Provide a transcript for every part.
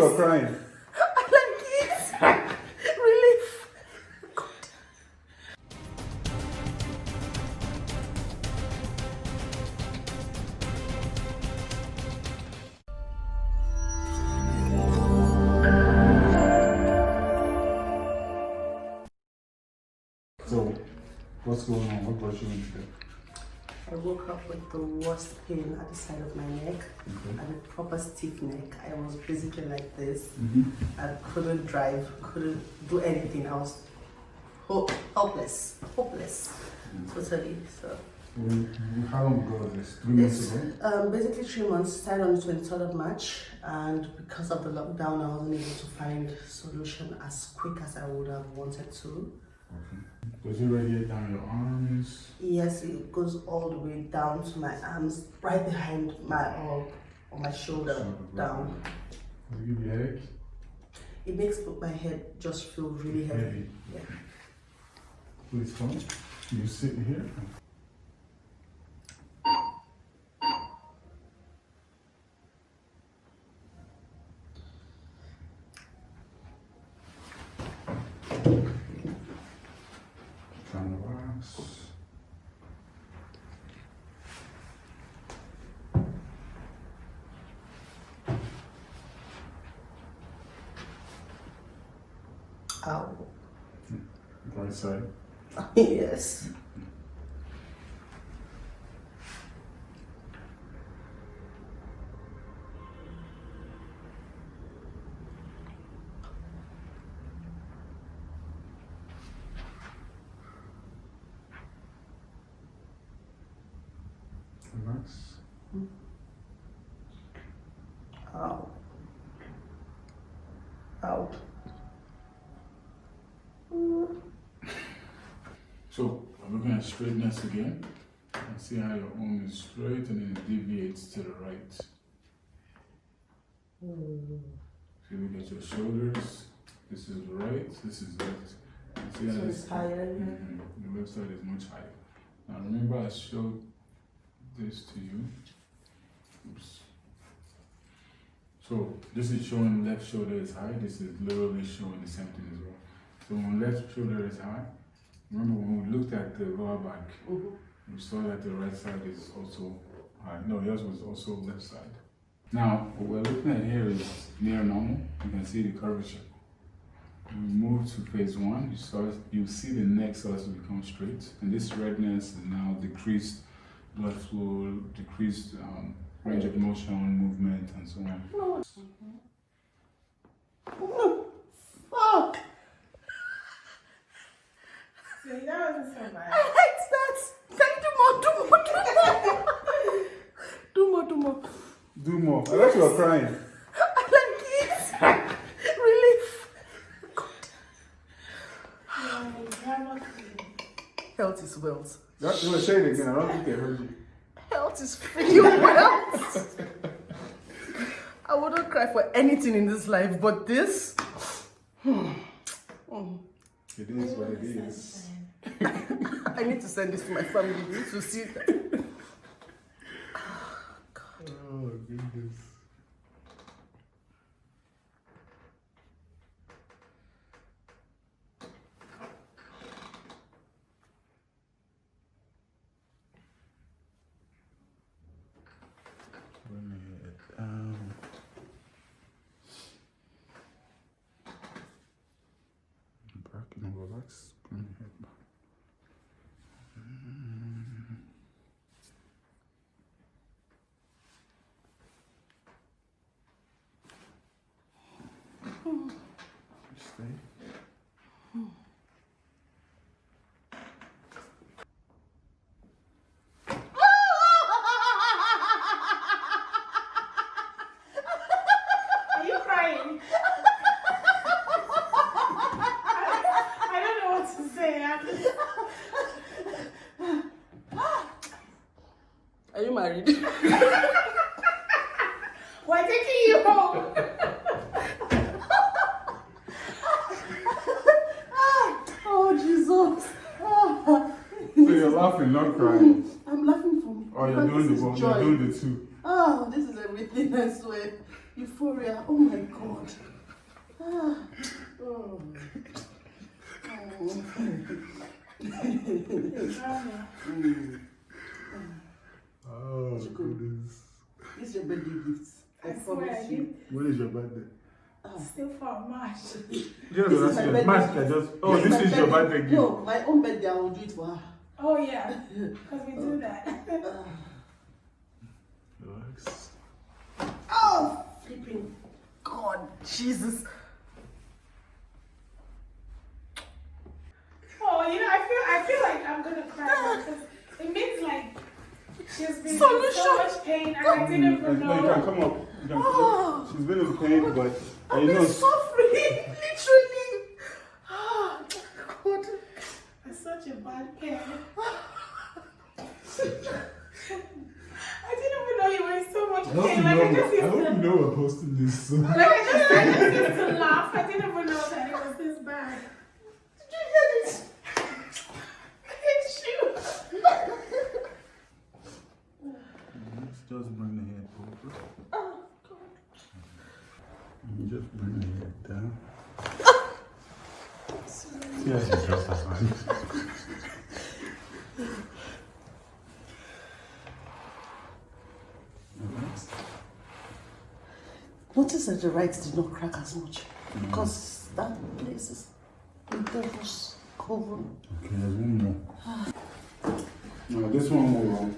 you were crying. I like it. Relief. God. So, what's going on? What brought you in today? I woke up with the worst pain at the side of my neck and a proper stiff neck. I was basically like this. I couldn't drive, couldn't do anything. I was hopeless, totally. So. How long ago was this? 3 months ago? Basically 3 months. Started on the 23rd of March, and because of the lockdown, I wasn't able to find solution as quick as I would have wanted to. Okay. Does it radiate down your arms? Yes, it goes all the way down to my arms, right behind my on my shoulder down. Does it give you a headache? It makes my head just feel really heavy. Yeah. Please come. You sit here. Trying to relax. Ow. Right side. Yes. Relax. Ow. Ow. So, I'm looking at straightness again. And see how your arm is straight and then it deviates to the right. So you look at your shoulders. This is right, this is left. See how So it's higher. The left side is much higher. Now remember I showed this to you. Oops. So this is showing left shoulder is high. This is literally showing the same thing as well. So when left shoulder is high, remember when we looked at the lower back, we saw that the right side is also high. No, yours was also left side. Now, what we're looking at here is near normal. You can see the curvature. We move to phase 1. You see the neck starts to become straight, and this redness is now decreased blood flow, decreased range of motion, movement, and so on. Fuck! See, that wasn't so bad. I hate that! Can you do more? Do more. Do more. I thought you were crying. I like it. Relief. God. Health is wealth. You want to say it again? I don't think they heard you. Health is freaking wealth. I wouldn't cry for anything in this life, but this. It is what it is. I need to send this to my family to see that. Oh, goodness. Bring it down. Back and relax. Bring your head back. Stay. Are you crying? I don't know what to say. Are you married? We're taking you home. Oh, Jesus. So you're laughing, not crying. I'm laughing for me. Oh, you're doing the two. Oh, this is everything, I swear. Euphoria. Oh my God. Ah. Oh. Oh, goodness. This is your birthday gift. I swear promise I you. did. When is your birthday? Still for March. Yes, This is my birthday March, gift. oh, this my is your birthday gift. No, my own birthday, I will do it for her. Oh yeah, because we do that. Relax. Oh, flipping God, Jesus. Oh, you know, I feel like I'm gonna cry because it means like she's been in Solution. so much pain and I didn't even No, you can know. come up. You can come up. She's been in pain, but I've been suffering, literally. Oh, God. It's such a bad pain. I didn't even know you were in so much pain. Like I just used to, know we're posting this. like I just used to laugh. I didn't even know that it was this bad. Did you hear this? It's you. Let's just bring the head over. Oh, God. You just bring the head down. See how she dropped her hand. Notice that the right did not crack as much because that place is the devil's cover. Okay, there's one more. No, this one will.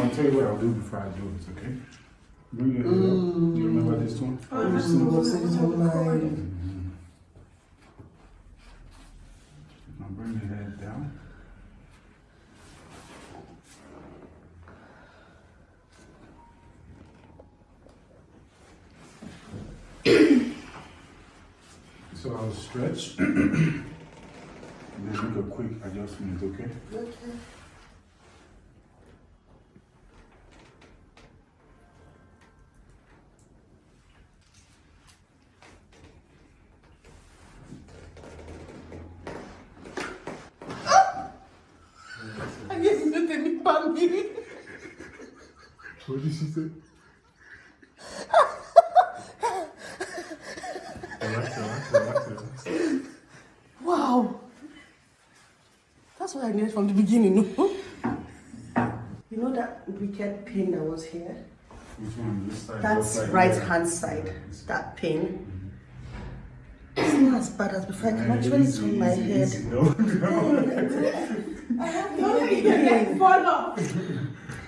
I'll tell you what I'll do before I do it, okay? Bring your head up. Do you remember this one? Every single thing online. Now bring your head down. So I'll stretch and then make a quick adjustment, okay? Okay. I guess you take me family. What did she say? Relax. Wow. That's what I needed from the beginning, no? You know that wicked pain that was here? Which one? This side? That's Left side, right left? hand side. That pain. It's not as bad as before. I can actually turn my head. Easy, no. I have no idea. Like fall off.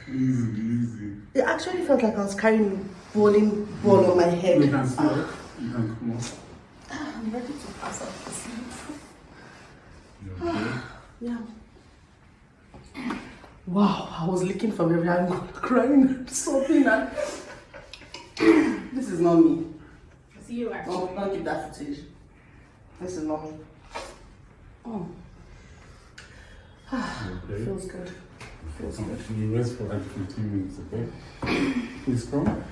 Easy. It actually felt like I was carrying a bowling ball on my head. You can see it. You can come up. I'm ready to pass out the sleep. You okay? Yeah. Wow, I was licking from every angle, crying, sobbing, and this is not me. It's you actually. Oh, don't give that footage. This is not me. Oh. Okay. Feels good. Feels good. You rest for like 15 minutes, okay? Please come.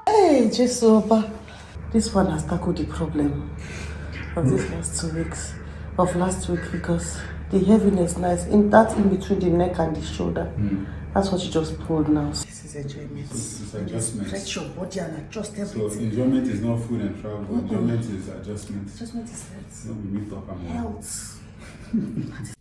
Hey, Jesuba. This one has tackled the problem of these last 2 weeks, of last week, because the heaviness now is in between the neck and the shoulder. That's what you just pulled now. This is enjoyment. It's adjustment. Stretch your body and adjust So everything. enjoyment is not food and travel. Enjoyment is adjustment. Adjustment is health. No, we meet up and Health. That is